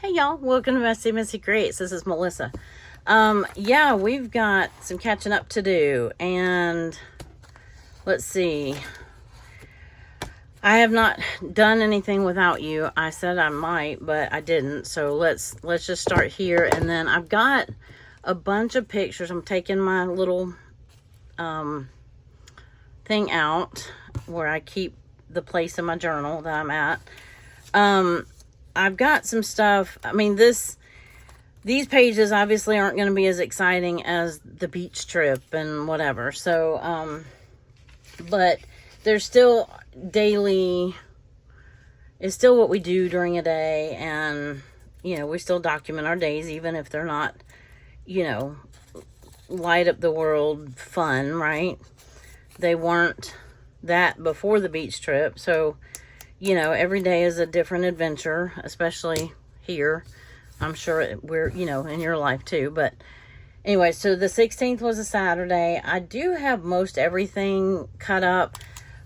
Hey y'all, welcome to MessyMissy Creates. This is Melissa. Yeah, we've got some catching up to do, and let's see. I have not done anything without you. I said I might, but I didn't. So let's just start here, and then I've got a bunch of pictures. I'm taking my little thing out where I keep the place in my journal that I'm at. I've got some stuff. I mean, these pages obviously aren't going to be as exciting as the beach trip and whatever. So, but there's still daily, it's still what we do during a day. And, you know, we still document our days, even if they're not, you know, light up the world fun, right? They weren't that before the beach trip. So, you know, every day is a different adventure, especially here. I'm sure we're, you know, in your life too. But anyway, so the 16th was a Saturday. I do have most everything cut up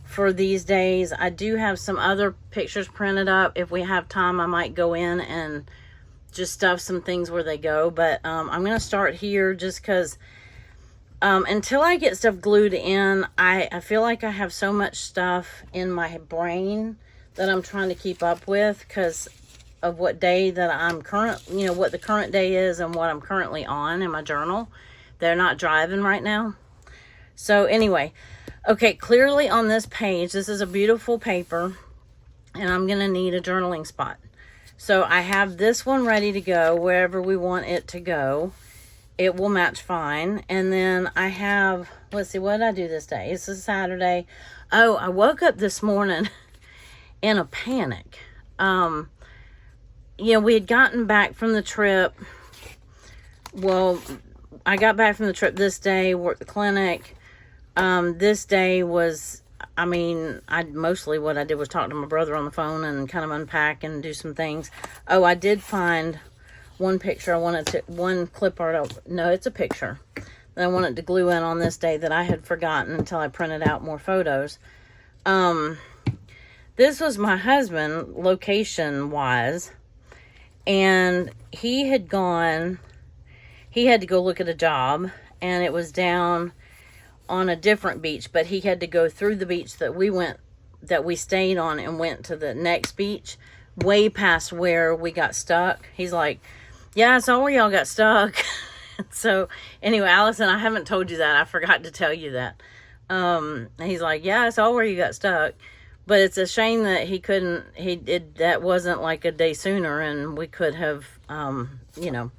for these days. I do have some other pictures printed up. If we have time, I might go in and just stuff some things where they go. But I'm going to start here just because until I get stuff glued in, I feel like I have so much stuff in my brain that I'm trying to keep up with because of what day that I'm you know, what the current day is and what I'm currently on in my journal. They're not driving right now. So anyway, okay, clearly on this page, this is a beautiful paper and I'm going to need a journaling spot. So I have this one ready to go wherever we want it to go. It will match fine. And then I have, let's see, what did I do this day? It's a Saturday. Oh, I woke up this morning in a panic. You know, we had gotten back from the trip. Well, I got back from the trip this day, worked the clinic. This day was, I mean, mostly what I did was talk to my brother on the phone and kind of unpack and do some things. Oh, I did find one picture I wanted to, one clip art. No, it's a picture that I wanted to glue in on this day that I had forgotten until I printed out more photos. This was my husband, location-wise, and he had to go look at a job, and it was down on a different beach, but he had to go through the beach that we stayed on and went to the next beach, way past where we got stuck. He's like, yeah, I saw where y'all got stuck. So, anyway, Allison, I haven't told you that. I forgot to tell you that. He's like, yeah, I saw where you got stuck. But it's a shame that that wasn't like a day sooner and we could have, you know,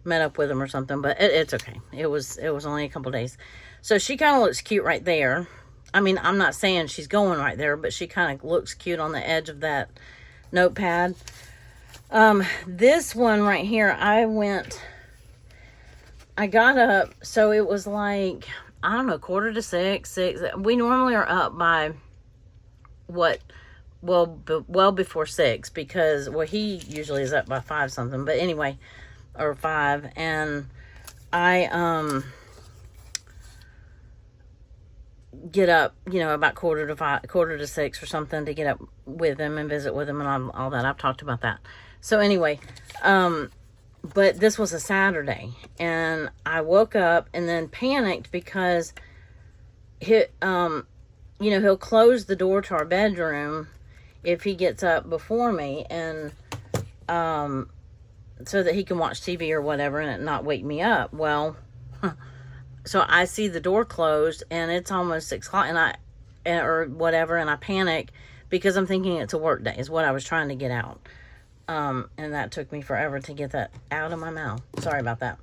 met up with him or something. But it's okay. It was only a couple days. So she kind of looks cute right there. I mean, I'm not saying she's going right there, but she kind of looks cute on the edge of that notepad. This one right here, I got up, so it was like, I don't know, 5:45, 6. We normally are up by well before 6 because, well, he usually is up by 5 something, but anyway, or 5, and I get up, you know, about 5:45 or something to get up with him and visit with him and all that. I've talked about that. So anyway, but this was a Saturday and I woke up and then panicked because you know, he'll close the door to our bedroom if he gets up before me, and so that he can watch TV or whatever and it not wake me up. Well, so I see the door closed and it's almost 6 o'clock or whatever, and I panic because I'm thinking it's a work day is what I was trying to get out. And that took me forever to get that out of my mouth. Sorry about that.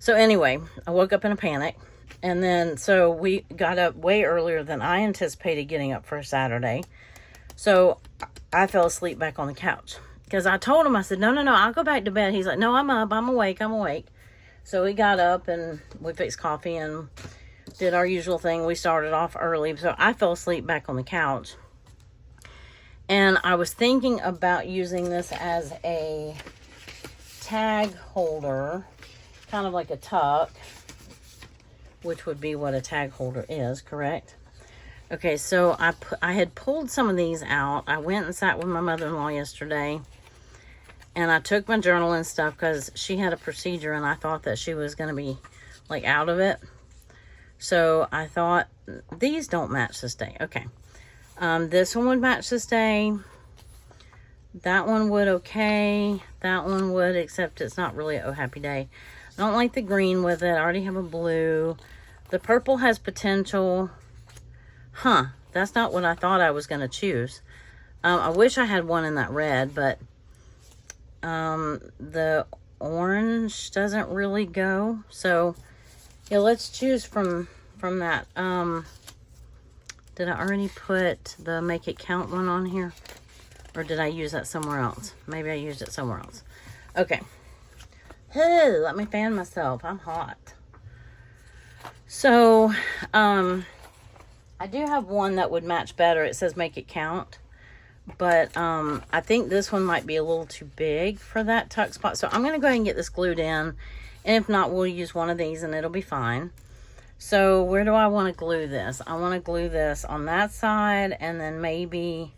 So anyway, I woke up in a panic. And then, so we got up way earlier than I anticipated getting up for a Saturday. So I fell asleep back on the couch. Because I told him, I said, no, I'll go back to bed. He's like, no, I'm up. I'm awake. So we got up and we fixed coffee and did our usual thing. We started off early. So I fell asleep back on the couch. And I was thinking about using this as a tag holder. Kind of like a tuck. Which would be what a tag holder is, correct? Okay, so I had pulled some of these out. I went and sat with my mother-in-law yesterday And I took my journal and stuff because she had a procedure and I thought that she was going to be like out of it. So I thought, these don't match this day. Okay. This one would match this day. That one would okay. That one would, except it's not really a Oh Happy Day. I don't like the green with it. I already have a blue. The purple has potential. Huh. That's not what I thought I was going to choose. I wish I had one in that red, but the orange doesn't really go. So, yeah, let's choose from that. Did I already put the Make It Count one on here? Or did I use that somewhere else? Maybe I used it somewhere else. Okay. Hey, let me fan myself. I'm hot. So, I do have one that would match better. It says Make It Count. But I think this one might be a little too big for that tuck spot. So I'm going to go ahead and get this glued in. And if not, we'll use one of these and it'll be fine. So where do I want to glue this? I want to glue this on that side. And then maybe,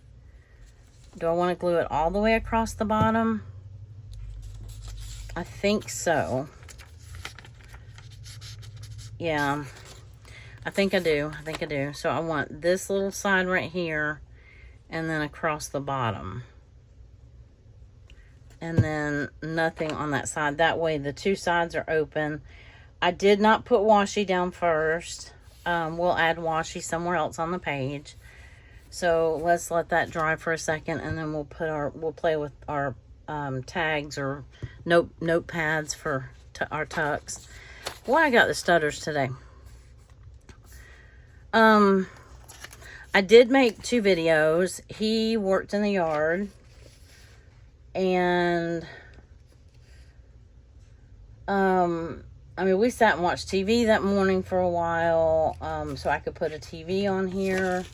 do I want to glue it all the way across the bottom? I think so. Yeah, I think I do. I think I do. So I want this little side right here and then across the bottom. And then nothing on that side. That way the two sides are open. I did not put washi down first. We'll add washi somewhere else on the page. So let's let that dry for a second and then we'll play with our tags or notepads for our tucks. Boy, I got the stutters today. I did make 2 videos. He worked in the yard. And, I mean, we sat and watched TV that morning for a while. So I could put a TV on here.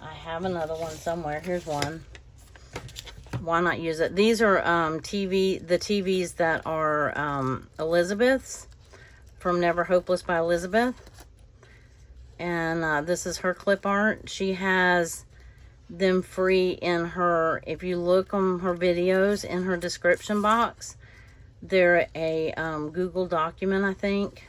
I have another one somewhere. Here's one. Why not use it? These are, the TVs that are, Elizabeth's from Never Hopeless by Elizabeth. And this is her clip art. She has them free in her, if you look on her videos in her description box, they're a Google document, I think.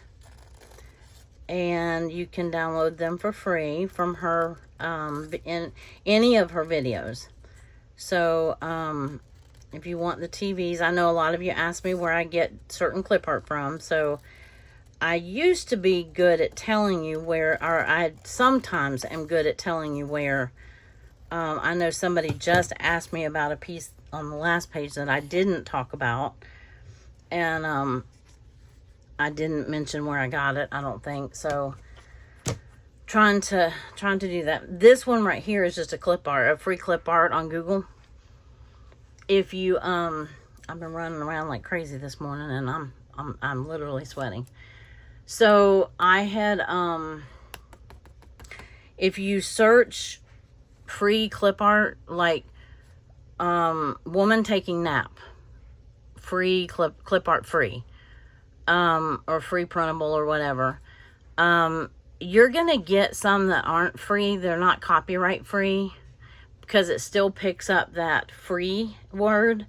And you can download them for free from her, in any of her videos. So, if you want the TVs, I know a lot of you ask me where I get certain clip art from. So, I used to be good at telling you where, or I sometimes am good at telling you where. I know somebody just asked me about a piece on the last page that I didn't talk about. And I didn't mention where I got it, I don't think. So, trying to do that. This one right here is just a clip art, a free clip art on Google. If you, I've been running around like crazy this morning and I'm literally sweating. So I had, if you search free clip art, like, woman taking nap, free clip art free, or free printable or whatever, you're going to get some that aren't free. They're not copyright free because it still picks up that free word.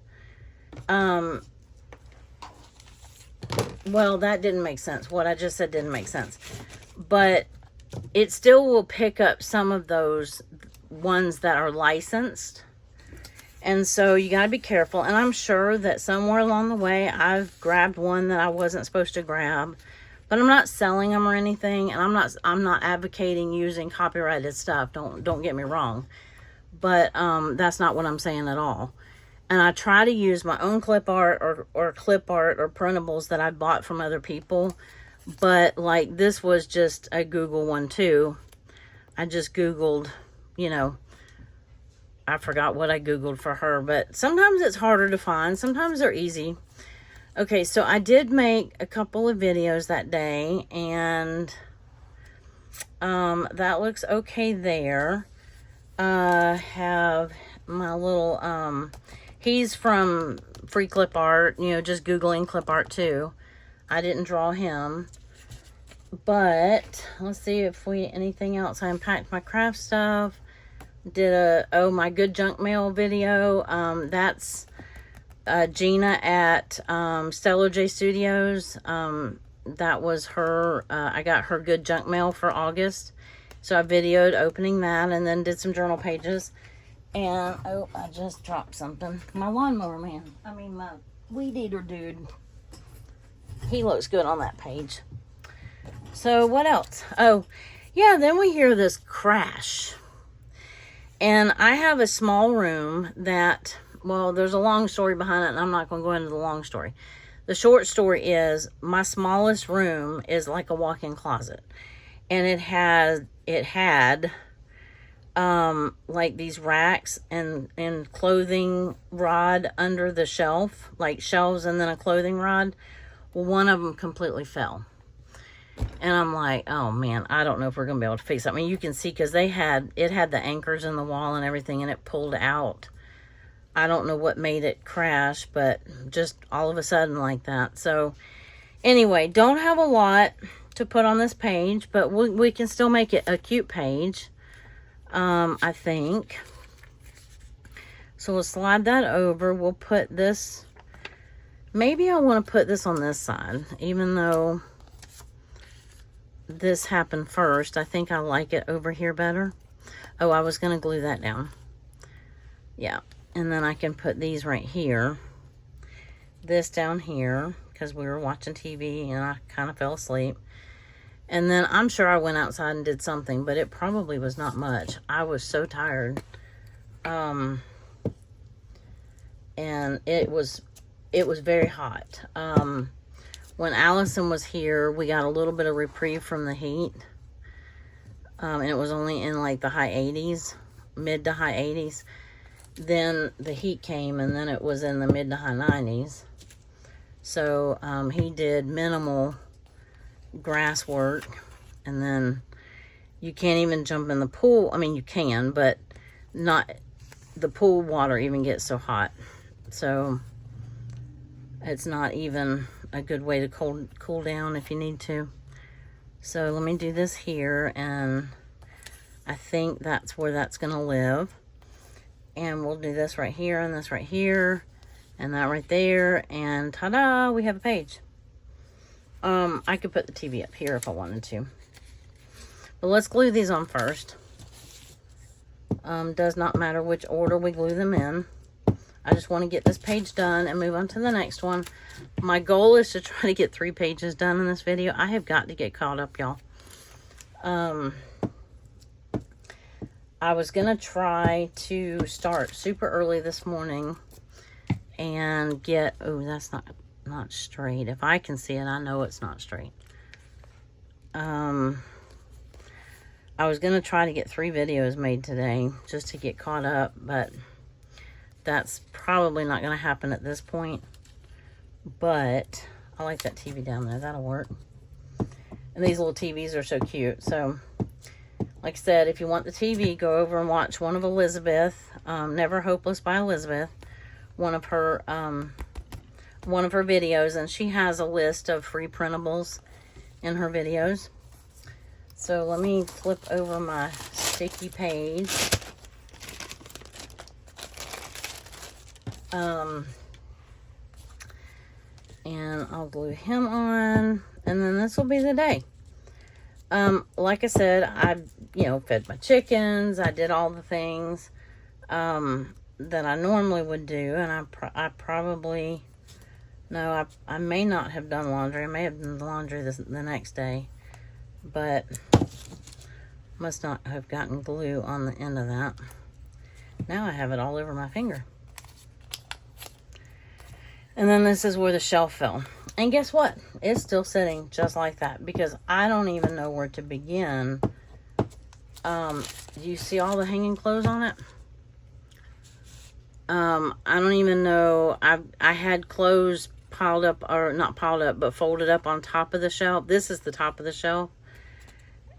Well, that didn't make sense. What I just said didn't make sense. But it still will pick up some of those ones that are licensed. And so you got to be careful. And I'm sure that somewhere along the way, I've grabbed one that I wasn't supposed to grab. But I'm not selling them or anything. And I'm not advocating using copyrighted stuff. Don't get me wrong. But that's not what I'm saying at all. And I try to use my own clip art or clip art or printables that I bought from other people. But like this was just a Google one too. I just Googled, you know, I forgot what I Googled for her. But sometimes it's harder to find. Sometimes they're easy. Okay, so I did make a couple of videos that day. And that looks okay there. Have my little... he's from Free Clip Art, you know, just Googling clip art too. I didn't draw him. But let's see if anything else. I unpacked my craft stuff. Did my good junk mail video. That's Gina at Stellar J Studios. That was her, I got her good junk mail for August. So I videoed opening that and then did some journal pages. And, oh, I just dropped something. My lawnmower man. I mean, my weed eater dude. He looks good on that page. So, what else? Oh, yeah, then we hear this crash. And I have a small room that, well, there's a long story behind it, and I'm not going to go into the long story. The short story is, my smallest room is like a walk-in closet. And it had like these racks and clothing rod under the shelf, like shelves and then a clothing rod. Well, one of them completely fell. And I'm like, oh man, I don't know if we're going to be able to fix it. I mean, you can see because it had the anchors in the wall and everything, and it pulled out. I don't know what made it crash, but just all of a sudden like that. So anyway, don't have a lot to put on this page, but we can still make it a cute page, I think. So we'll slide that over. We'll put this, maybe I want to put this on this side, even though this happened first. I think I like it over here better. Oh, I was going to glue that down. Yeah. And then I can put these right here. This down here, because we were watching TV and I kind of fell asleep. And then I'm sure I went outside and did something, but it probably was not much. I was so tired. And it was very hot. When Allison was here, we got a little bit of reprieve from the heat. And it was only in like the high 80s, mid to high 80s. Then the heat came, and then it was in the mid to high 90s. So he did minimal grass work. And then you can't even jump in the pool. I mean, you can, but not, the pool water even gets so hot. So it's not even a good way to cool down if you need to. So let me do this here, and I think that's where that's going to live. And we'll do this right here, and this right here, and that right there, and ta-da, we have a page. I could put the TV up here if I wanted to. But let's glue these on first. Does not matter which order we glue them in. I just want to get this page done and move on to the next one. My goal is to try to get 3 pages done in this video. I have got to get caught up, y'all. I was going to try to start super early this morning and get, oh, that's not straight. If I can see it, I know it's not straight. I was going to try to get 3 videos made today just to get caught up, but that's probably not going to happen at this point. But I like that TV down there. That'll work. And these little TVs are so cute. So, like I said, if you want the TV, go over and watch one of Elizabeth, Never Hopeless by Elizabeth, one of her videos, and she has a list of free printables in her videos. So let me flip over my sticky page. And I'll glue him on, and then this will be the day. Like I said, I, fed my chickens. I did all the things, that I normally would do. And I probably, no, I may not have done laundry. I may have done laundry the next day, but must not have gotten glue on the end of that. Now I have it all over my finger. And then this is where the shelf fell. And guess what? It's still sitting just like that because I don't even know where to begin. Do you see all the hanging clothes on it? I don't even know. I had clothes piled up, or not piled up, but folded up on top of the shelf. This is the top of the shelf.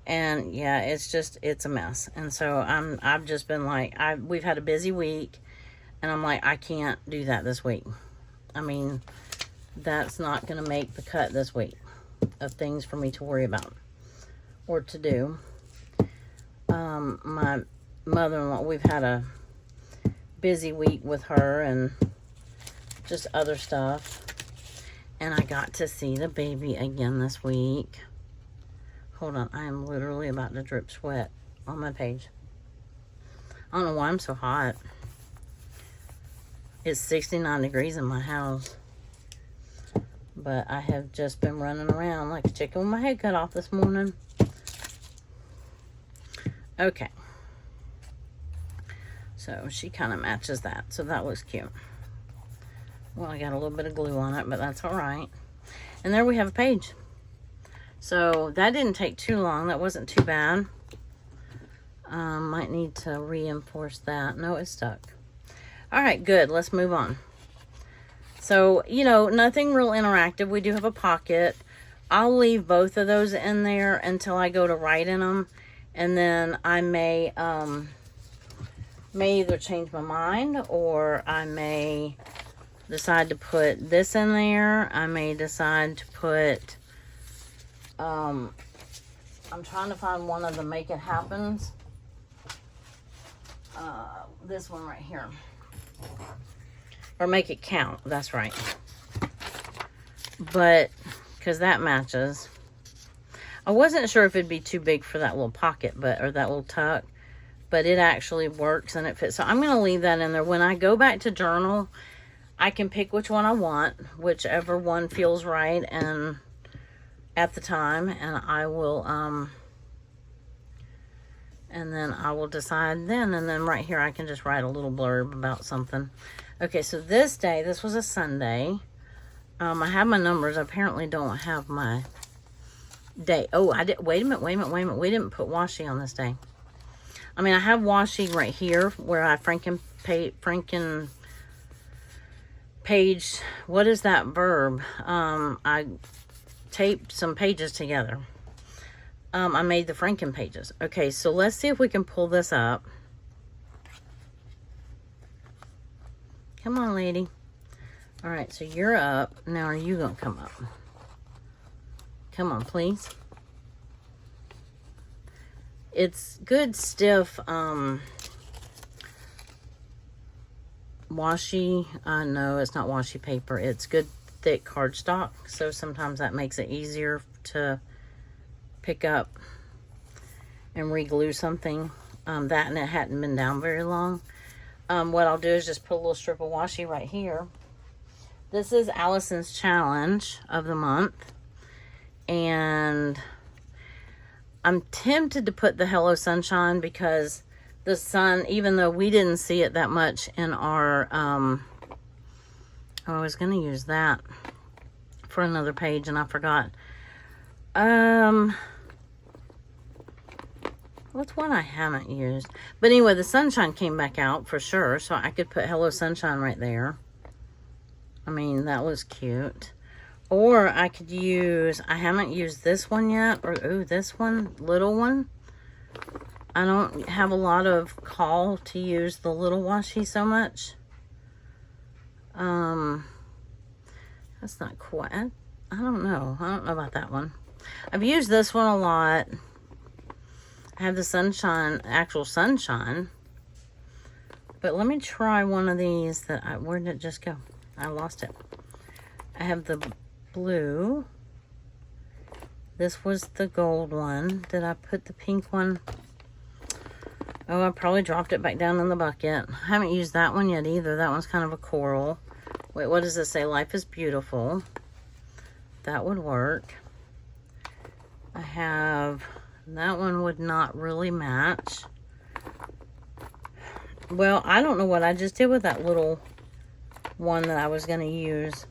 And yeah, it's a mess. And so I've just been like, we've had a busy week, and I'm like, I can't do that this week. I mean, that's not going to make the cut this week of things for me to worry about or to do. My mother-in-law, we've had a busy week with her, and just other stuff. And I got to see the baby again this week. Hold on, I am literally about to drip sweat on my page. I don't know why I'm so hot. It's 69 degrees in my house. But I have just been running around like a chicken with my head cut off this morning. Okay. So she kind of matches that. So that looks cute. Well, I got a little bit of glue on it, but that's all right. And there we have a page. So that didn't take too long. That wasn't too bad. Might need to reinforce that. No, it's stuck. All right, good. Let's move on. So, you know, nothing real interactive. We do have a pocket. I'll leave both of those in there until I go to write in them. And then I may either change my mind, or I may decide to put this in there. I may decide to put, I'm trying to find one of the Make It Happens. This one right here. Or Make It Count, that's right. But, because that matches. I wasn't sure if it'd be too big for that little pocket, or that little tuck. But it actually works and it fits. So I'm going to leave that in there. When I go back to journal, I can pick which one I want, whichever one feels right and at the time, and I will and then I will decide then. And then right here I can just write a little blurb about something. Okay, so this day, this was a Sunday. I have my numbers. I apparently don't have my day. Oh, I did. Wait a minute. We didn't put washi on this day. I mean, I have washi right here where I Franken page. What is that verb? I taped some pages together. I made the Franken pages. Okay, so let's see if we can pull this up. Come on, lady. All right, so you're up. Now, are you going to come up? Come on, please. It's good, stiff, washi. No, it's not washi paper. It's good, thick cardstock. So sometimes that makes it easier to pick up and re-glue something. That and it hadn't been down very long. What I'll do is just put a little strip of washi right here. This is Allison's challenge of the month. And I'm tempted to put the Hello Sunshine because the sun, even though we didn't see it that much in our, oh, I was going to use that for another page and I forgot. What's one I haven't used? But anyway, the sunshine came back out for sure. So I could put Hello Sunshine right there. I mean, that was cute. Or I could use, I haven't used this one yet. Or, ooh, this one, little one. I don't have a lot of call to use the little washi so much. That's not quite, I don't know. I don't know about that one. I've used this one a lot. I have the sunshine, actual sunshine. But let me try one of these that where did it just go? I lost it. I have the blue. This was the gold one. Did I put the pink one? Oh, I probably dropped it back down in the bucket. I haven't used that one yet either. That one's kind of a coral. Wait, what does this say? Life is beautiful. That would work. I have, that one would not really match. Well, I don't know what I just did with that little one that I was going to use.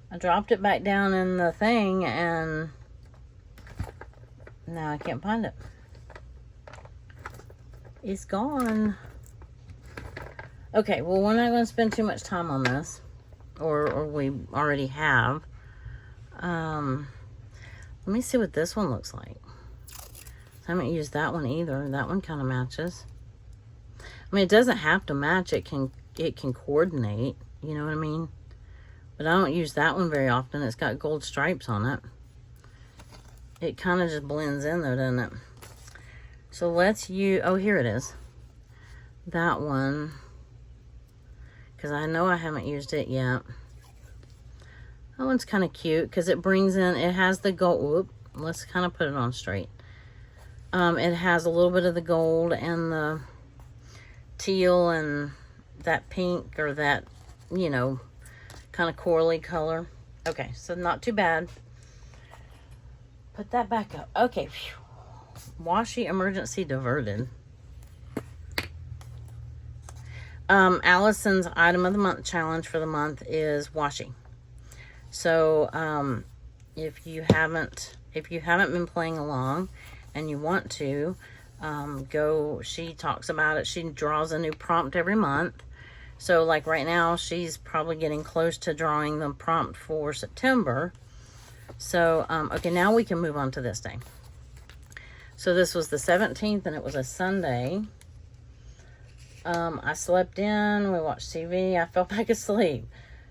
I dropped it back down in the thing and now I can't find it. It's gone. Okay, well, we're not going to spend too much time on this. Or we already have. Let me see what this one looks like. I haven't used that one either. That one kind of matches. I mean, it doesn't have to match. It can coordinate. You know what I mean? But I don't use that one very often. It's got gold stripes on it. It kind of just blends in though, doesn't it? So let's use, oh, here it is. That one. because I know I haven't used it yet. That one's kind of cute because it brings in, it has the gold. Whoop, let's kind of put it on straight. It has a little bit of the gold and the teal and that pink, or that, you know, kind of corally color. Okay, so not too bad. Put that back up. Okay, whew. Washi emergency diverted. Allison's item of the month challenge for the month is washi. So if you haven't been playing along and you want to, go, she talks about it. She draws a new prompt every month. So like right now, she's probably getting close to drawing the prompt for September. So, okay, now we can move on to this day. So this was the 17th and it was a Sunday. I slept in, we watched TV, I fell back asleep.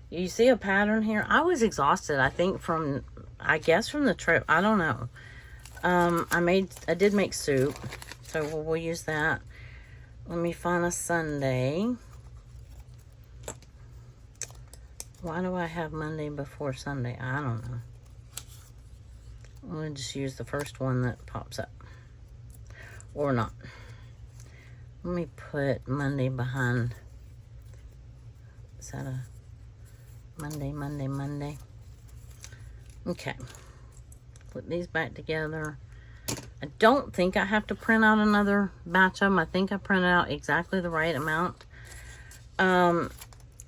You see a pattern here? I was exhausted, I think I guess from the trip. I don't know. I did make soup, so we'll use that. Let me find a Sunday. Why do I have Monday before Sunday? I don't know. I'm going to just use the first one that pops up. Or not. Let me put Monday behind. Is that a Monday? Okay. Put these back together. I don't think I have to print out another batch of them. I think I printed out exactly the right amount. Oh,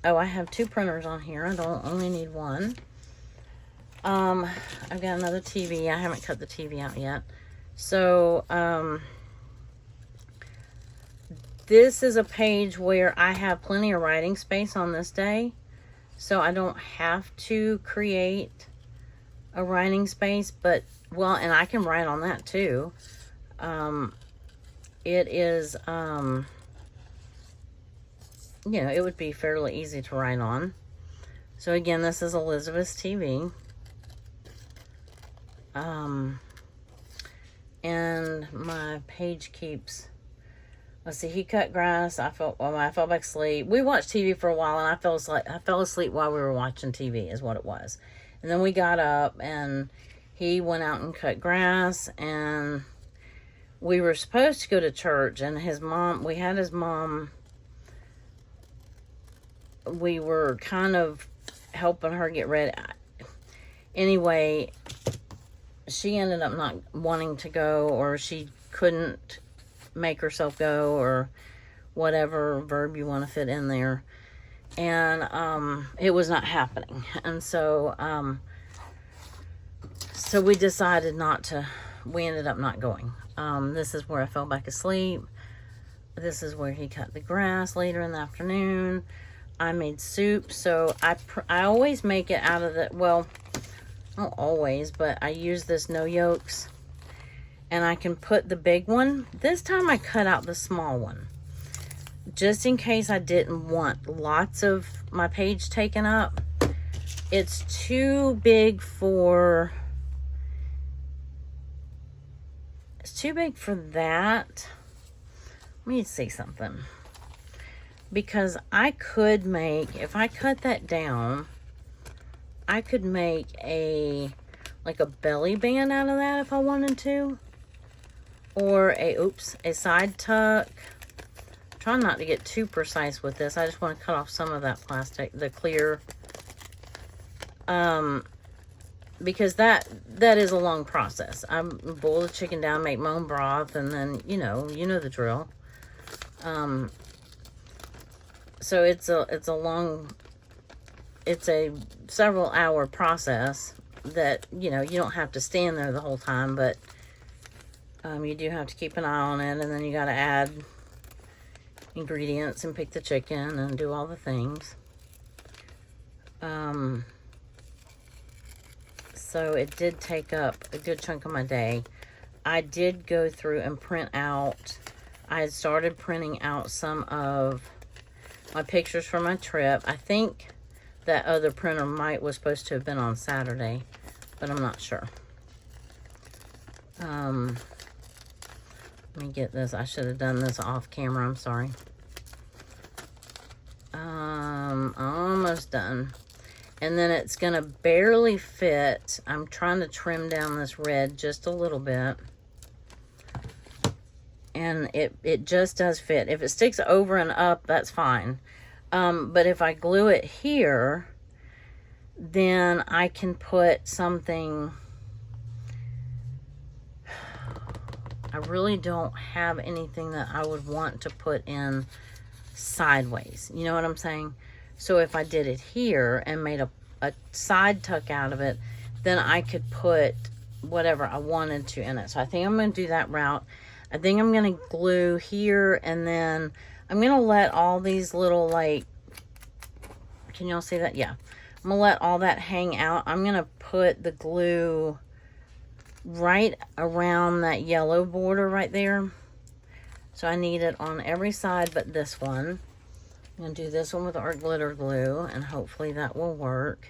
I have 2 printers on here. I don't only need one. I've got another TV. I haven't cut the TV out yet. So, this is a page where I have plenty of writing space on this day. So I don't have to create a writing space, but, well, and I can write on that too. It is, you know, it would be fairly easy to write on. So again, this is Elizabeth's TV. And my page keeps, let's see, he cut grass. I fell back asleep. We watched TV for a while and I fell asleep while we were watching TV is what it was. And then we got up and he went out and cut grass, and we were supposed to go to church, and we had his mom, we were kind of helping her get ready. Anyway, she ended up not wanting to go, or she couldn't make herself go, or whatever verb you want to fit in there. And it was not happening. And so so we decided we ended up not going. This is where I fell back asleep. This is where he cut the grass later in the afternoon. I made soup. So I always make it out of the, well, not always, but I use this no yolks, and I can put the big one. This time I cut out the small one, just in case I didn't want lots of my page taken up. It's too big for that. Let me see something. Because I could make, if I cut that down, I could make like a belly band out of that if I wanted to. Or a side tuck. Try not to get too precise with this. I just want to cut off some of that plastic, the clear. Because that is a long process. I boil the chicken down, make my own broth, and then, you know the drill. So it's a several hour process that, you don't have to stand there the whole time, but you do have to keep an eye on it, and then you got to add ingredients and pick the chicken and do all the things. So it did take up a good chunk of my day. I did go through and print out, I had started printing out some of my pictures for my trip. I think that other printer was supposed to have been on Saturday, but I'm not sure. Let me get this. I should have done this off camera. I'm sorry. almost done. And then it's going to barely fit. I'm trying to trim down this red just a little bit. And it just does fit. If it sticks over and up, that's fine. But if I glue it here, then I can put something. I really don't have anything that I would want to put in sideways. You know what I'm saying? So if I did it here and made a side tuck out of it, then I could put whatever I wanted to in it. So I think I'm going to do that route. I think I'm going to glue here, and then I'm going to let all these little, like, can y'all see that? Yeah. I'm going to let all that hang out. I'm going to put the glue right around that yellow border right there. So I need it on every side but this one. I'm going to do this one with our glitter glue, and hopefully that will work.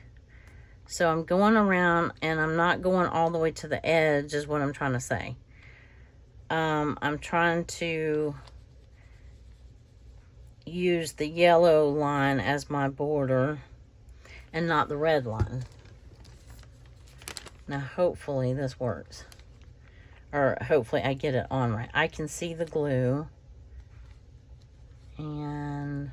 So I'm going around, and I'm not going all the way to the edge is what I'm trying to say. I'm trying to use the yellow line as my border and not the red line. Now hopefully this works. Or hopefully I get it on right. I can see the glue. And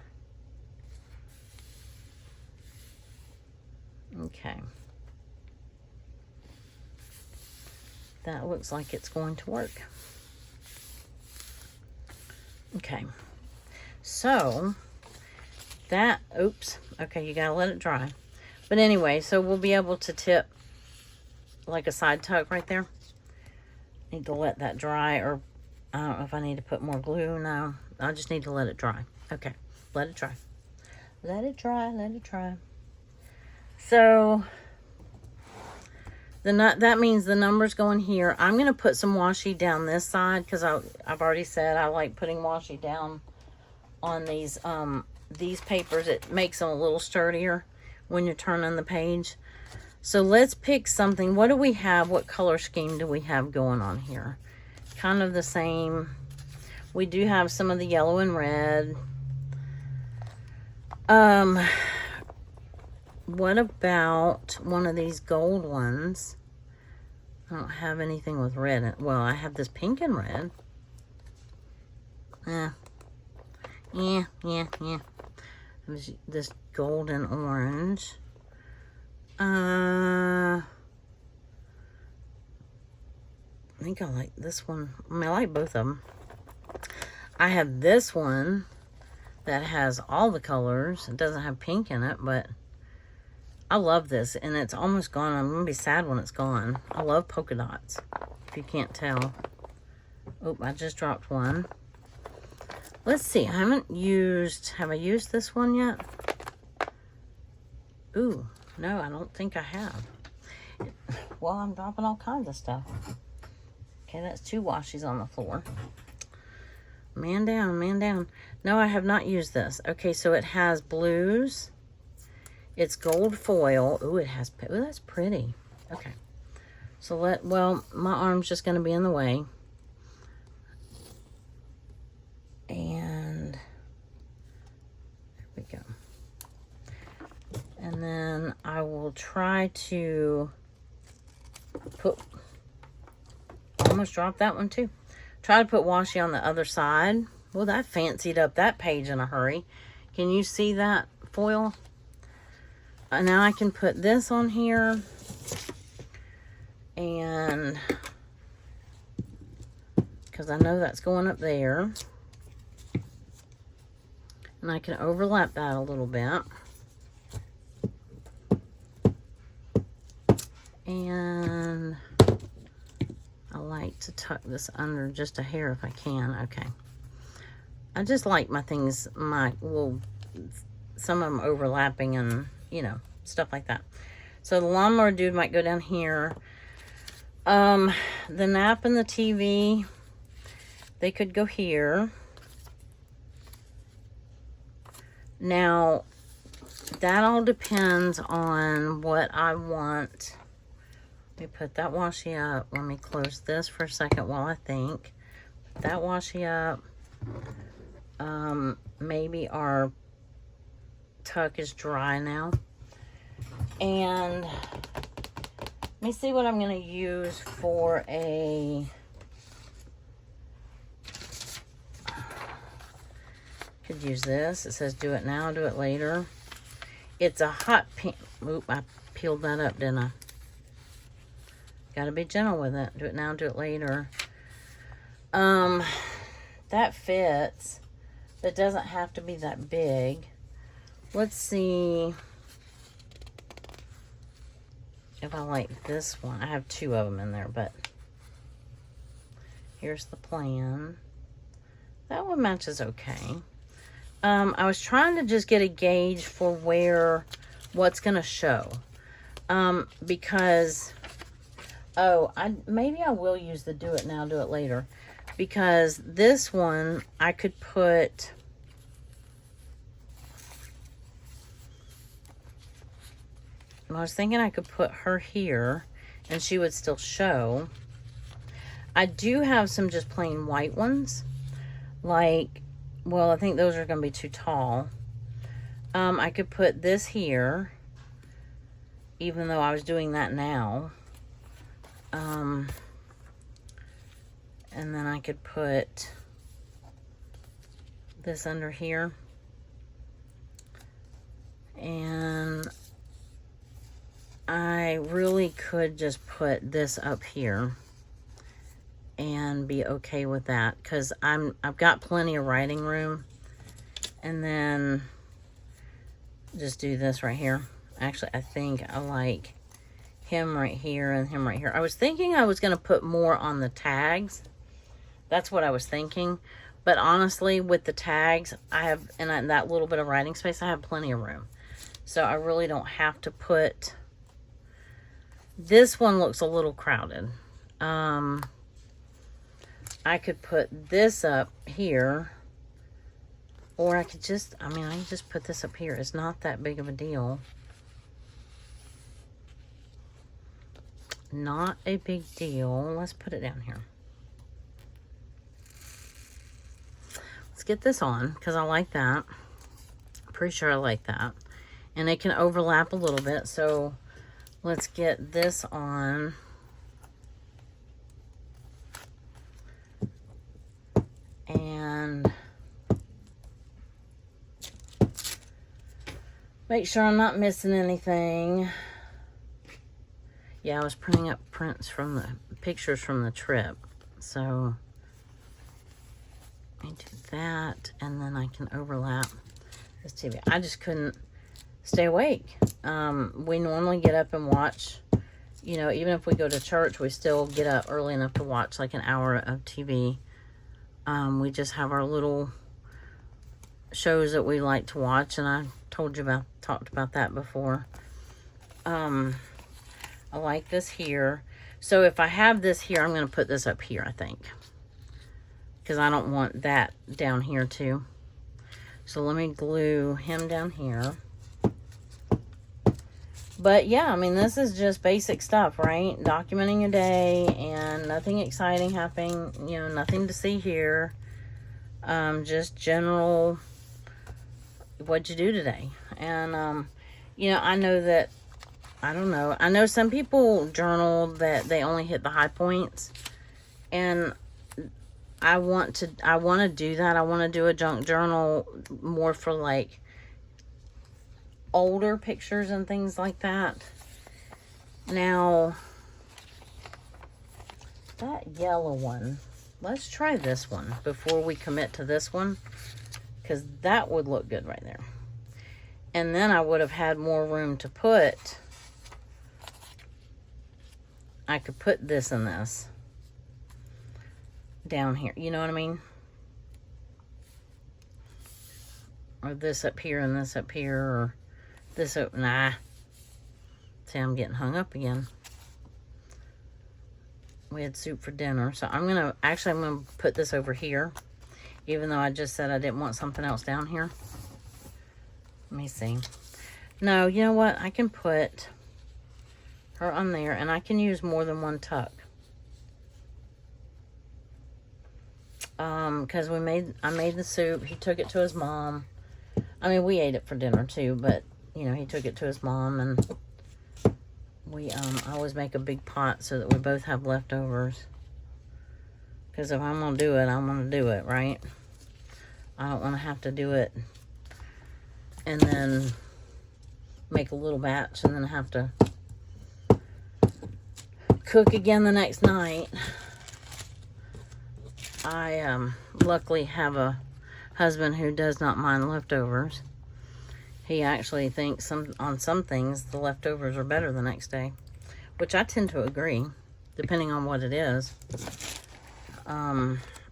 okay. That looks like it's going to work. Okay. So that, oops. Okay, you gotta let it dry. But anyway, so we'll be able to tip like a side tuck right there. Need to let that dry, or I don't know if I need to put more glue. No, I just need to let it dry. Okay, let it dry. Let it dry, let it dry. So that means the number's going here. I'm going to put some washi down this side because I've already said I like putting washi down on these papers. It makes them a little sturdier when you're turning the page. So let's pick something. What do we have? What color scheme do we have going on here? Kind of the same. We do have some of the yellow and red. What about one of these gold ones? I don't have anything with red in it. Well, I have this pink and red. Yeah. This gold and orange. I think I like this one. I mean, I like both of them. I have this one that has all the colors. It doesn't have pink in it, but I love this, and it's almost gone. I'm going to be sad when it's gone. I love polka dots, if you can't tell. Oh, I just dropped one. Let's see. I haven't used... Have I used this one yet? Ooh, no, I don't think I have. Well, I'm dropping all kinds of stuff. Okay, that's 2 washies on the floor. Man down, man down. No, I have not used this. Okay, so it has blues. It's gold foil. Ooh, it has... Ooh, that's pretty. Okay. So well, my arm's just going to be in the way. And there we go. And then I will try to put... Almost dropped that one too. Try to put washi on the other side. Well, that fancied up that page in a hurry. Can you see that foil? Now I can put this on here. And because I know that's going up there. And I can overlap that a little bit. And I like to tuck this under just a hair if I can. Okay. I just like my things, some of them overlapping and, you know, stuff like that. So the lawnmower dude might go down here. The nap and the TV, they could go here. Now, that all depends on what I want. Let me put that washi up. Let me close this for a second while I think. Put that washi up. Maybe our tuck is dry now. And let me see what I'm going to use for a... Could use this. It says do it now, do it later. It's a hot pink. Oop, I peeled that up, didn't I? Gotta be gentle with it. Do it now, do it later. That fits. But doesn't have to be that big. Let's see if I like this one. I have two of them in there, but here's the plan. That one matches okay. I was trying to just get a gauge for what's going to show. Because, maybe I will use the do it now, do it later. Because this one, I could put... I was thinking I could put her here, and she would still show. I do have some just plain white ones. Like... Well, I think those are going to be too tall. I could put this here, even though I was doing that now. And then I could put this under here. And I really could just put this up here and be okay with that, because I've got plenty of writing room. And then just do this right here. Actually, I think I like him right here and him right here. I was thinking I was going to put more on the tags. That's what I was thinking. But honestly, with the tags, I have, and that little bit of writing space, I have plenty of room. So I really don't have to put... This one looks a little crowded. I could put this up here, or I could just, I can just put this up here. It's not that big of a deal. Not a big deal. Let's put it down here. Let's get this on, because I like that. Pretty sure I like that. And it can overlap a little bit, so let's get this on. And make sure I'm not missing anything. Yeah, I was printing up pictures from the trip. So I do that, and then I can overlap this TV. I just couldn't stay awake. We normally get up and watch, even if we go to church, we still get up early enough to watch like an hour of TV. We just have our little shows that we like to watch, and I talked about that before. I like this here. So if I have this here, I'm going to put this up here, I think. Because I don't want that down here too. So let me glue him down here. But yeah, this is just basic stuff, right? Documenting your day, and nothing exciting happening, nothing to see here. Just general, what'd you do today? And, I know that, I don't know. I know some people journal that they only hit the high points. And I want to do that. I want to do a junk journal more for like older pictures and things like that. Now, that yellow one, let's try this one before we commit to this one, because that would look good right there. And then I would have had more room to put, I could put this and this down here, you know what I mean? Or this up here and this up here, or this up, nah. See, I'm getting hung up again. We had soup for dinner, so I'm gonna put this over here, even though I just said I didn't want something else down here. Let me see. No, you know what? I can put her on there, and I can use more than one tuck. Because I made the soup. He took it to his mom. I mean, we ate it for dinner too, but, you know, he took it to his mom, and we, I always make a big pot so that we both have leftovers. Because if I'm going to do it, I'm going to do it, right? I don't want to have to do it and then make a little batch and then have to cook again the next night. I luckily have a husband who does not mind leftovers. He actually thinks on some things the leftovers are better the next day, which I tend to agree, depending on what it is.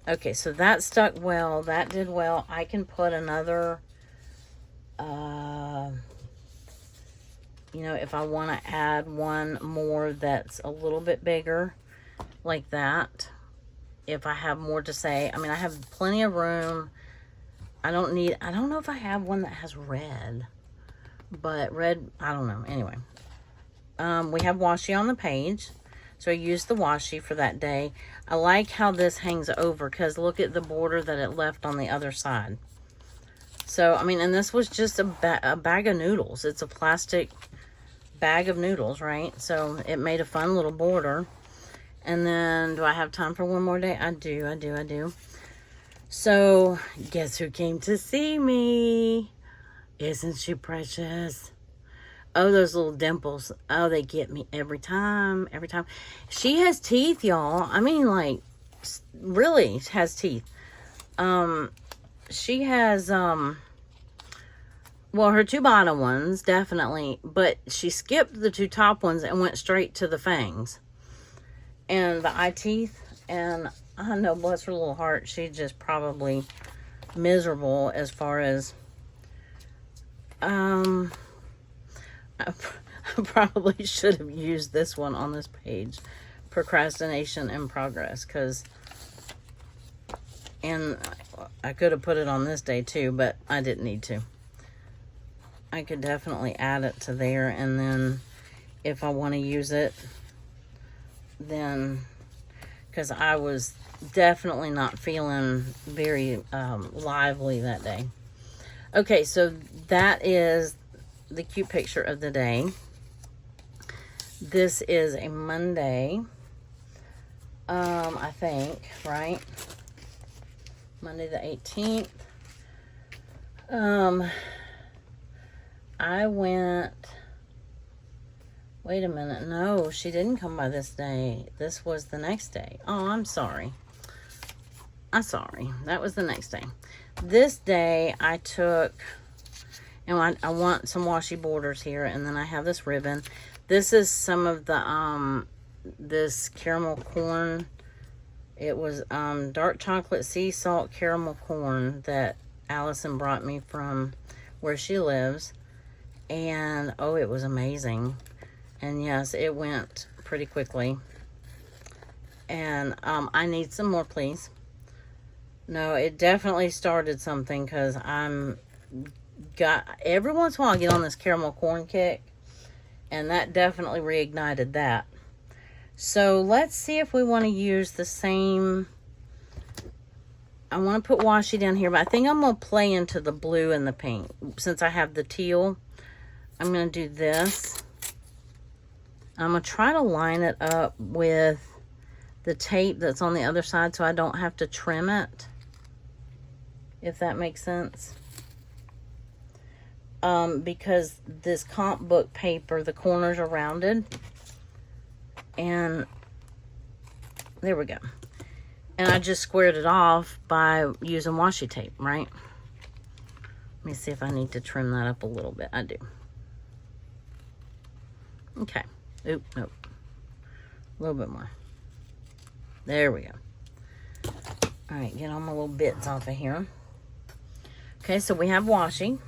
Okay, so that stuck well. That did well. I can put another, you know, if I want to add one more that's a little bit bigger, like that, if I have more to say. I mean, I have plenty of room. I don't know if I have one that has red, but red, I don't know. Anyway, we have washi on the page, so I used the washi for that day. I like how this hangs over, because look at the border that it left on the other side. So, I mean, and this was just a bag of noodles. It's a plastic bag of noodles, right? So it made a fun little border. And then, do I have time for one more day? I do. So, guess who came to see me? Isn't she precious? Oh, those little dimples. Oh, they get me every time. She has teeth, y'all. I mean, like, really has teeth. She has, well, her two bottom ones, definitely. But she skipped the two top ones and went straight to the fangs and the eye teeth. And I know, bless her little heart, she's just probably miserable as far as, I probably should have used this one on this page, procrastination in progress, and I could have put it on this day too, but I didn't need to. I could definitely add it to there, and then if I want to use it, then, because I was definitely not feeling very lively that day. Okay, so that is the cute picture of the day. This is a Monday, I think, right? Monday the 18th. I went, wait a minute, no, she didn't come by this day. This was the next day. Oh, I'm sorry. That was the next day. This day I took, and I want some washi borders here, and then I have this ribbon. This is some of the, this caramel corn. It was dark chocolate sea salt caramel corn that Allison brought me from where she lives. And, oh, it was amazing. And yes, it went pretty quickly. And I need some more, please. No, it definitely started something, because every once in a while I get on this caramel corn kick, and that definitely reignited that. So let's see if we want to use the same. I want to put washi down here, but I think I'm going to play into the blue and the pink. Since I have the teal, I'm going to do this. I'm going to try to line it up with the tape that's on the other side so I don't have to trim it, if that makes sense. Because this comp book paper, the corners are rounded. And there we go. And I just squared it off by using washi tape, right? Let me see if I need to trim that up a little bit. I do. Okay. Oop, nope. A little bit more. There we go. All right, get all my little bits off of here. Okay, so we have washi.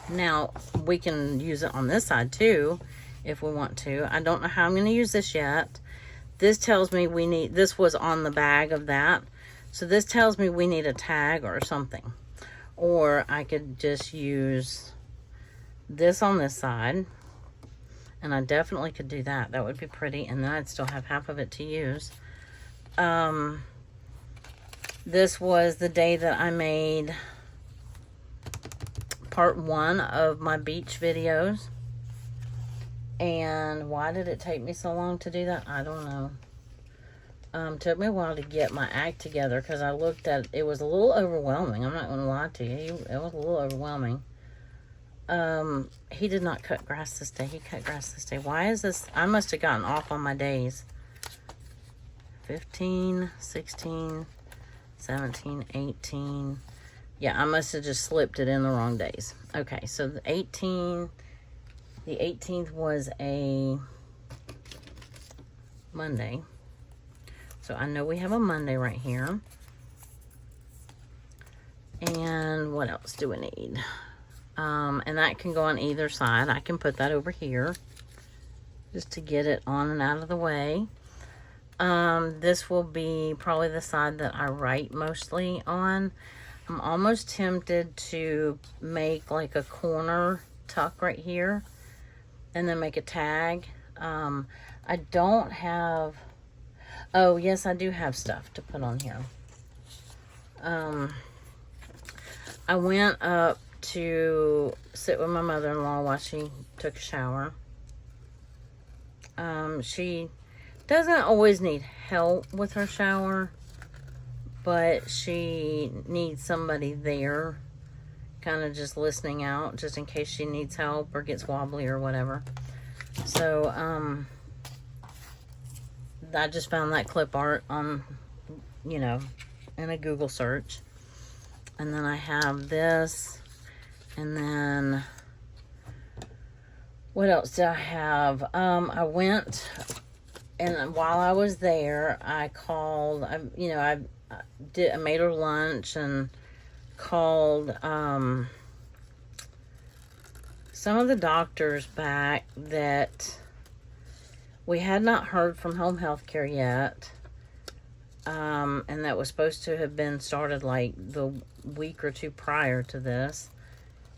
Now, we can use it on this side too, if we want to. I don't know how I'm going to use this yet. This tells me we need, this was on the bag of that. So this tells me we need a tag or something. Or I could just use this on this side. And I definitely could do that. That would be pretty. And then I'd still have half of it to use. This was the day that I made part 1 of my beach videos. And why did it take me so long to do that? I don't know. Took me a while to get my act together because I looked at it. It was a little overwhelming. I'm not going to lie to you. It was a little overwhelming. He did not cut grass this day. He cut grass this day. Why is this? I must have gotten off on my days. 15, 16, 17, 18. Yeah, I must have just slipped it in the wrong days. Okay, so the 18th was a Monday. So I know we have a Monday right here. And what else do we need? And that can go on either side. I can put that over here just to get it on and out of the way. This will be probably the side that I write mostly on. I'm almost tempted to make like a corner tuck right here and then make a tag. I don't have... Oh, yes, I do have stuff to put on here. I went up to sit with my mother-in-law while she took a shower. She doesn't always need help with her shower, but she needs somebody there, kind of just listening out, just in case she needs help or gets wobbly or whatever. So, I just found that clip art on, you know, in a Google search. And then I have this. And then, what else did I have? I went, and while I was there, I called, I made her lunch and called, some of the doctors back that we had not heard from home health care yet, and that was supposed to have been started like the week or two prior to this.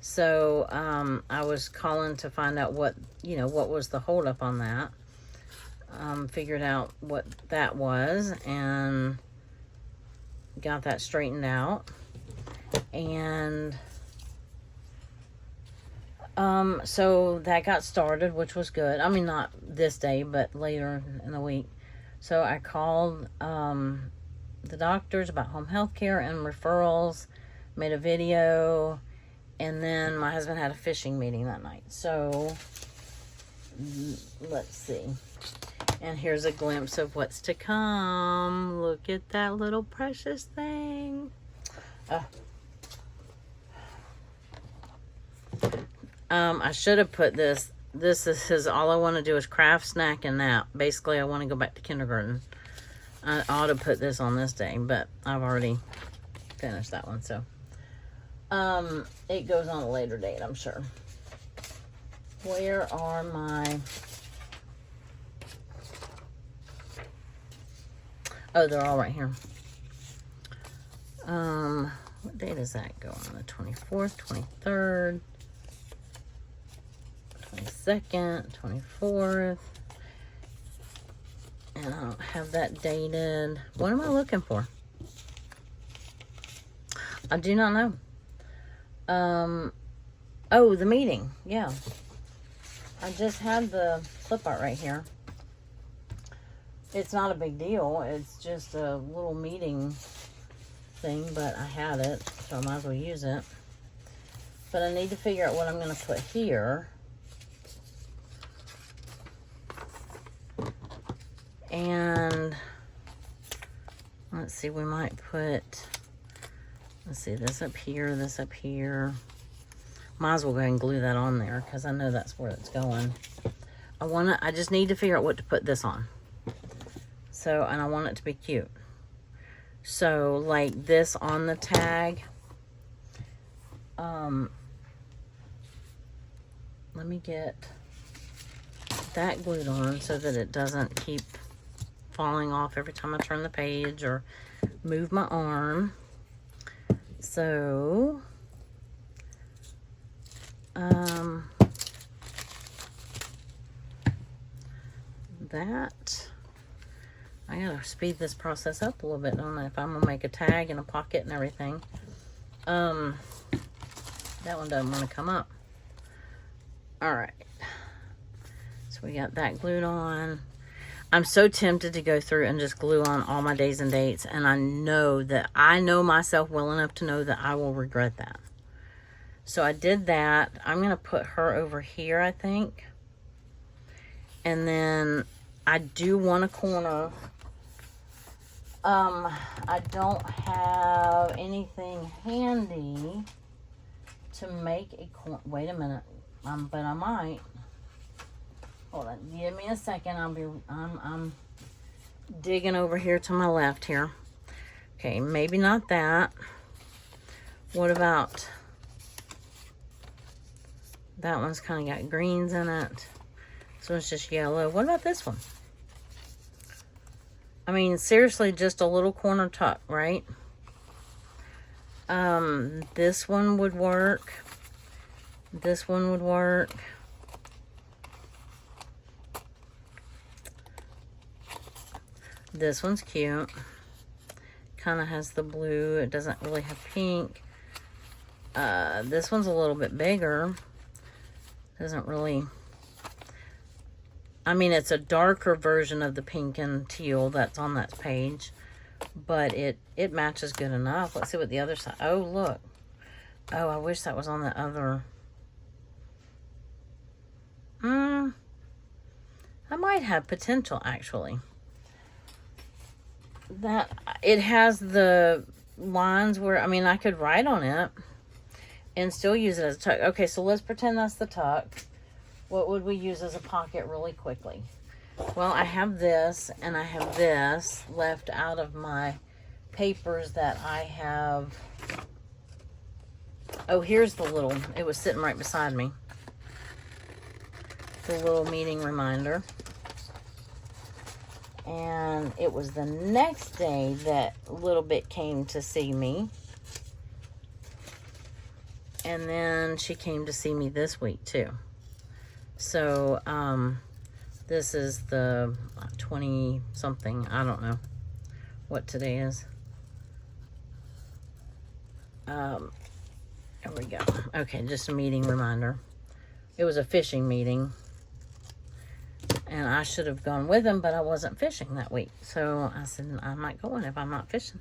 So I was calling to find out what was the holdup on that. Figured out what that was and got that straightened out. And so that got started, which was good. I mean, not this day, but later in the week. So I called the doctors about home health care and referrals, made a video, and then my husband had a fishing meeting that night. So let's see. And here's a glimpse of what's to come. Look at that little precious thing. I should have put this. This is his, all I want to do is craft, snack, and nap. Basically, I want to go back to kindergarten. I ought to put this on this day, but I've already finished that one. So, it goes on a later date, I'm sure. Where are my... Oh, they're all right here. What day does that go on? The 24th, 23rd. 22nd, 24th, and I don't have that dated. What am I looking for? I do not know. Oh, the meeting. Yeah. I just had the clip art right here. It's not a big deal. It's just a little meeting thing, but I had it, so I might as well use it. But I need to figure out what I'm going to put here. And let's see, we might put, let's see, this up here, this up here. Might as well go ahead and glue that on there because I know that's where it's going. I just need to figure out what to put this on. So, and I want it to be cute. So, like this on the tag. Let me get that glued on so that it doesn't keep falling off every time I turn the page or move my arm. So, that, I gotta speed this process up a little bit, don't I? If I'm gonna make a tag and a pocket and everything. That one doesn't want to come up. All right. So we got that glued on. I'm so tempted to go through and just glue on all my days and dates. And I know myself well enough to know that I will regret that. So I did that. I'm going to put her over here, I think. And then I do want a corner. I don't have anything handy to make a corner. Wait a minute. But I might. Hold on. Give me a second. I'm digging over here to my left here. Okay, maybe not that. What about... That one's kind of got greens in it. This one's just yellow. What about this one? I mean, seriously, just a little corner tuck, right? This one would work. This one would work. This one's cute. Kind of has the blue. It doesn't really have pink. This one's a little bit bigger. Doesn't really... I mean, it's a darker version of the pink and teal that's on that page. But it matches good enough. Let's see what the other side... Oh, look. Oh, I wish that was on the other... That might have potential, actually. That... It has the lines where... I mean, I could write on it and still use it as a tuck. Okay, so let's pretend that's the tuck. What would we use as a pocket really quickly? Well, I have this and I have this left out of my papers that I have. Oh, here's the little, it was sitting right beside me. The little meeting reminder. And it was the next day that Little Bit came to see me. And then she came to see me this week too. So, this is the 20 something. I don't know what today is. There we go. Okay, just a meeting reminder. It was a fishing meeting. And I should have gone with him, but I wasn't fishing that week. So I said, I might go in if I'm not fishing.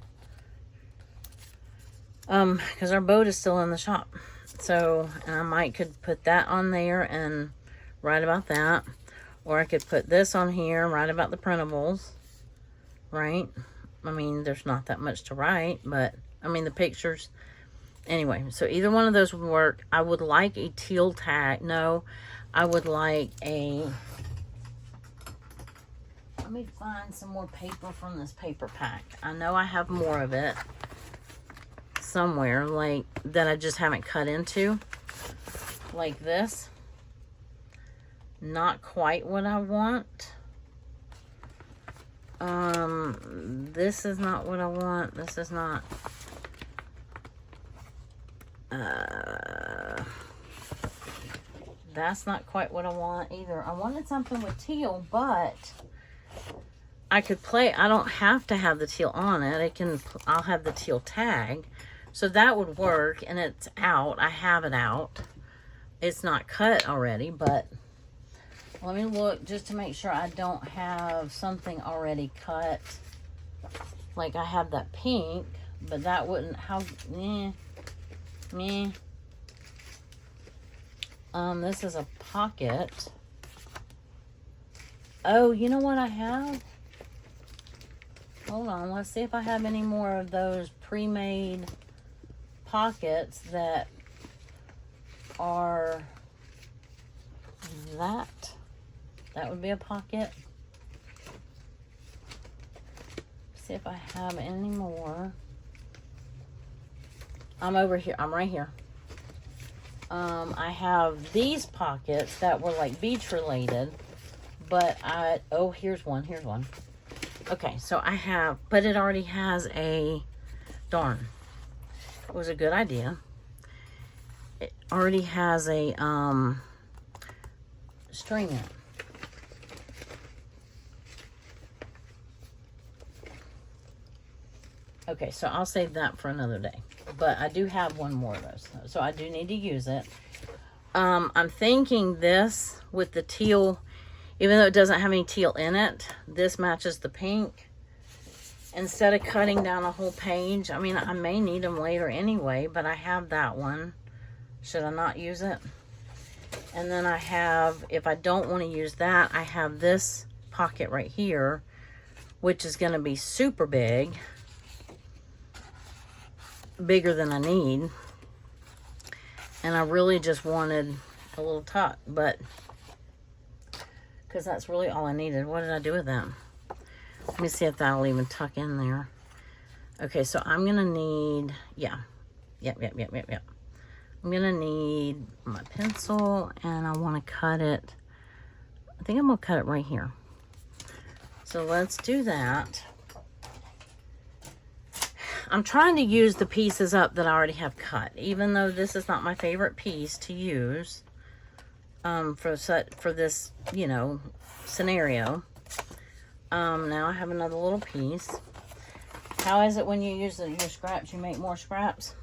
Because our boat is still in the shop. So, and I might could put that on there and write about that. Or I could put this on here, write about the printables. Right? I mean, there's not that much to write, but, I mean, the pictures. Anyway, so either one of those would work. I would like a teal tag. No, I would like a... Let me find some more paper from this paper pack. I know I have more of it somewhere, like, that I just haven't cut into. Like this. Not quite what I want. This is not what I want. This is not. That's not quite what I want either. I wanted something with teal, but I could play. I don't have to have the teal on it. I'll have the teal tag. So that would work, and it's out. I have it out. It's not cut already, but let me look just to make sure I don't have something already cut. Like I have that pink, but that wouldn't, this is a pocket. Oh, you know what I have? Hold on, let's see if I have any more of those pre-made pockets that are that. That would be a pocket. See if I have any more. I'm over here. I'm right here. I have these pockets that were like beach related, but oh, here's one. Here's one. Okay, so I have, but it already has a, darn. It was a good idea. It already has a string in it. Okay, so I'll save that for another day. But I do have one more of those, so I do need to use it. I'm thinking this with the teal, even though it doesn't have any teal in it, this matches the pink. Instead of cutting down a whole page, I mean, I may need them later anyway, but I have that one. Should I not use it? And then I have, if I don't want to use that, I have this pocket right here, which is going to be super big. Bigger than I need. And I really just wanted a little tuck, but because that's really all I needed. What did I do with that? Let me see if that'll even tuck in there. Okay, so I'm gonna need, yeah. Yep. I'm gonna need my pencil, and I wanna cut it. I think I'm gonna cut it right here. So let's do that. I'm trying to use the pieces up that I already have cut, even though this is not my favorite piece to use for this, you know, scenario. Now I have another little piece. How is it when you use your scraps, you make more scraps?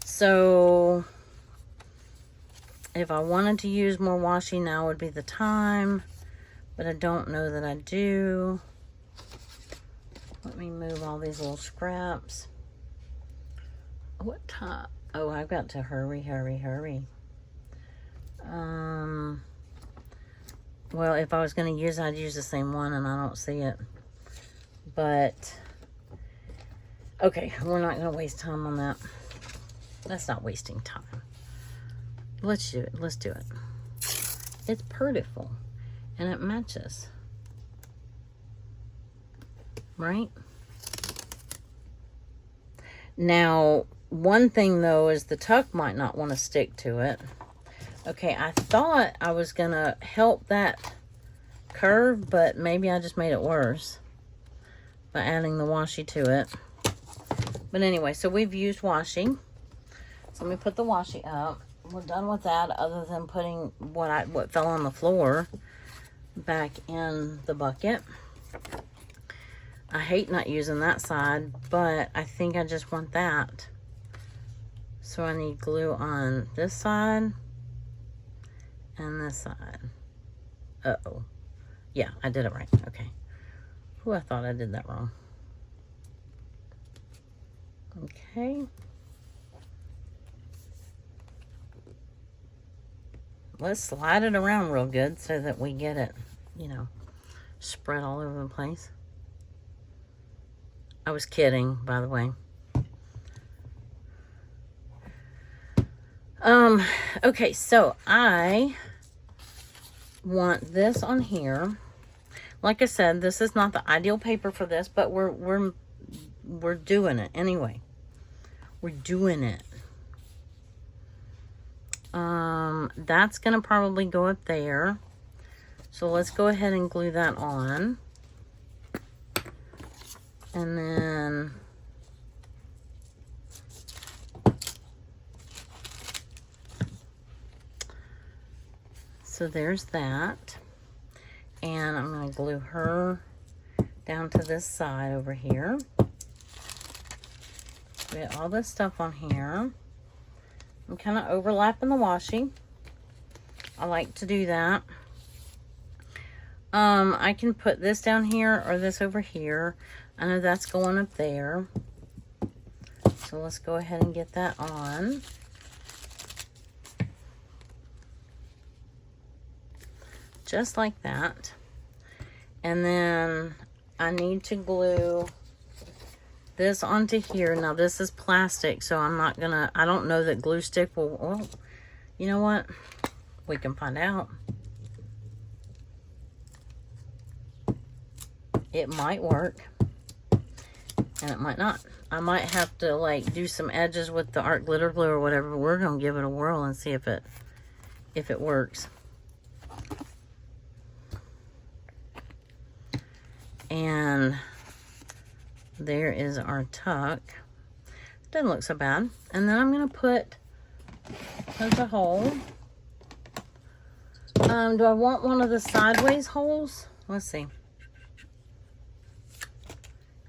So if I wanted to use more washi, now would be the time, but I don't know that I do. Let me move all these little scraps. What time? Oh, I've got to hurry. Well, if I was going to use it, I'd use the same one, and I don't see it. But, okay, we're not going to waste time on that. That's not wasting time. Let's do it. Let's do it. It's beautiful, and it matches. Right? Now, one thing, though, is the tuck might not want to stick to it. Okay, I thought I was going to help that curve, but maybe I just made it worse by adding the washi to it. But anyway, so we've used washi. So let me put the washi up. We're done with that, other than putting what fell on the floor back in the bucket. I hate not using that side, but I think I just want that. So I need glue on this side and this side. Uh-oh. Yeah, I did it right. Okay. Ooh, I thought I did that wrong. Okay. Let's slide it around real good so that we get it, you know, spread all over the place. I was kidding, by the way. Okay, so I want this on here. Like I said, this is not the ideal paper for this, but we're doing it anyway. We're doing it. That's gonna probably go up there. So let's go ahead and glue that on. And then so there's that. And I'm going to glue her down to this side over here. Get all this stuff on here. I'm kind of overlapping the washi. I like to do that. I can put this down here or this over here. I know that's going up there. So let's go ahead and get that on. Just like that. And then I need to glue this onto here. Now this is plastic, so I'm not gonna, I don't know that glue stick will, well, you know what? We can find out. It might work. And it might not. I might have to like do some edges with the art glitter glue or whatever. We're gonna give it a whirl and see if it works. And there is our tuck. Doesn't look so bad. And then I'm gonna put, there's a hole. Do I want one of the sideways holes? Let's see.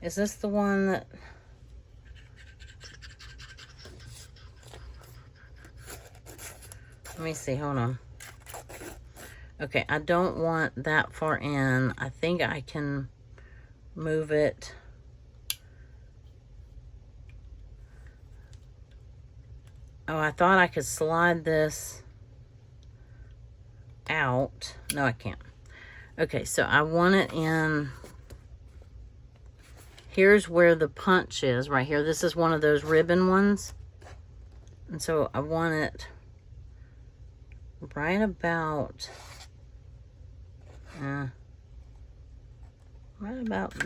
Is this the one that, Let me see, hold on. Okay, I don't want that far in. I think I can move it. Oh, I thought I could slide this out. No, I can't. Okay, so I want it in. Here's where the punch is, right here. This is one of those ribbon ones. And so I want it right about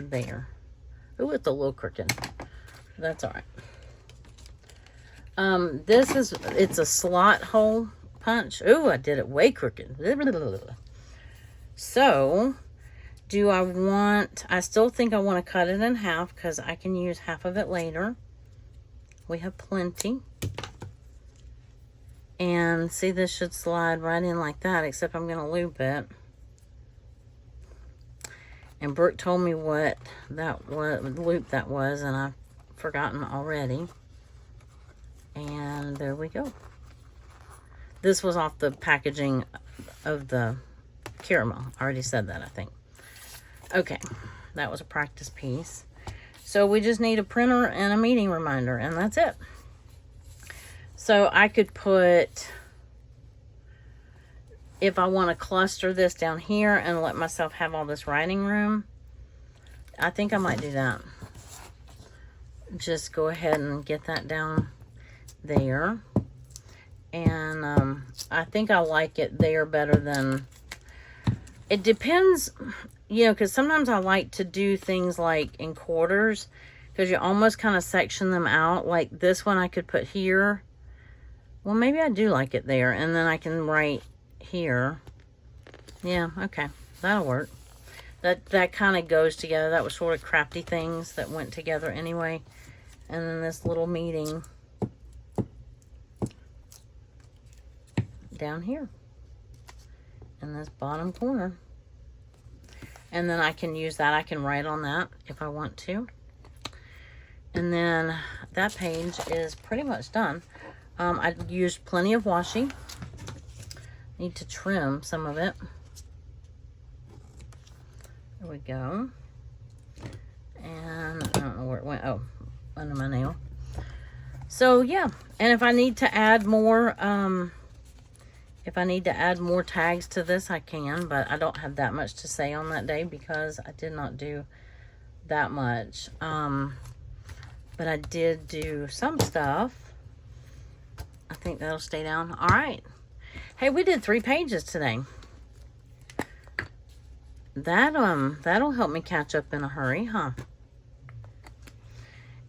there. Ooh, it's a little crooked. That's all right. It's a slot hole punch. Ooh, I did it way crooked. So, I still think I want to cut it in half because I can use half of it later. We have plenty. And see, this should slide right in like that, except I'm going to loop it. And Brooke told me what loop that was, and I've forgotten already. And there we go. This was off the packaging of the caramel. I already said that, I think. Okay, that was a practice piece. So we just need a printer and a meeting reminder, and that's it. So I could put, if I want to cluster this down here and let myself have all this writing room, I think I might do that. Just go ahead and get that down there. And I think I like it there better than, it depends, you know, because sometimes I like to do things like in quarters, because you almost kind of section them out. Like this one I could put here. Well, maybe I do like it there, and then I can write here. Yeah, okay, that'll work. That kind of goes together. That was sort of crafty things that went together anyway. And then this little meeting down here in this bottom corner. And then I can use that. I can write on that if I want to. And then that page is pretty much done. I used plenty of washi. Need to trim some of it. There we go. And I don't know where it went. Oh, under my nail. So yeah, and if I need to add more, tags to this, I can, but I don't have that much to say on that day because I did not do that much. But I did do some stuff. I think that'll stay down. All right. Hey, we did 3 pages today. That'll help me catch up in a hurry, huh?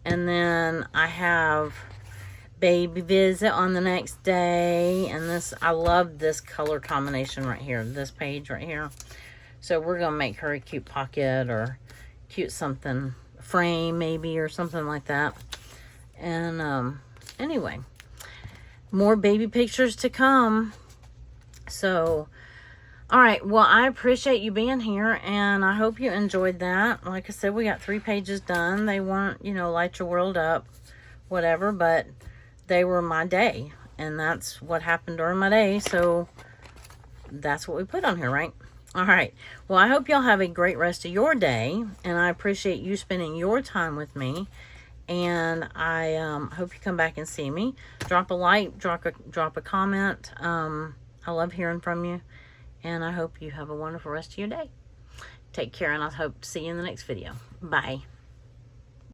And then I have baby visit on the next day. And this, I love this color combination right here. This page right here. So we're going to make her a cute pocket or cute something, frame maybe, or something like that. And anyway, more baby pictures to come. So, all right. Well, I appreciate you being here, and I hope you enjoyed that. Like I said, we got 3 pages done. They weren't, you know, light your world up, whatever, but they were my day, and that's what happened during my day. So that's what we put on here, right? All right. Well, I hope y'all have a great rest of your day, and I appreciate you spending your time with me. And I hope you come back and see me. Drop a like, drop a comment. I love hearing from you. And I hope you have a wonderful rest of your day. Take care, and I hope to see you in the next video. Bye.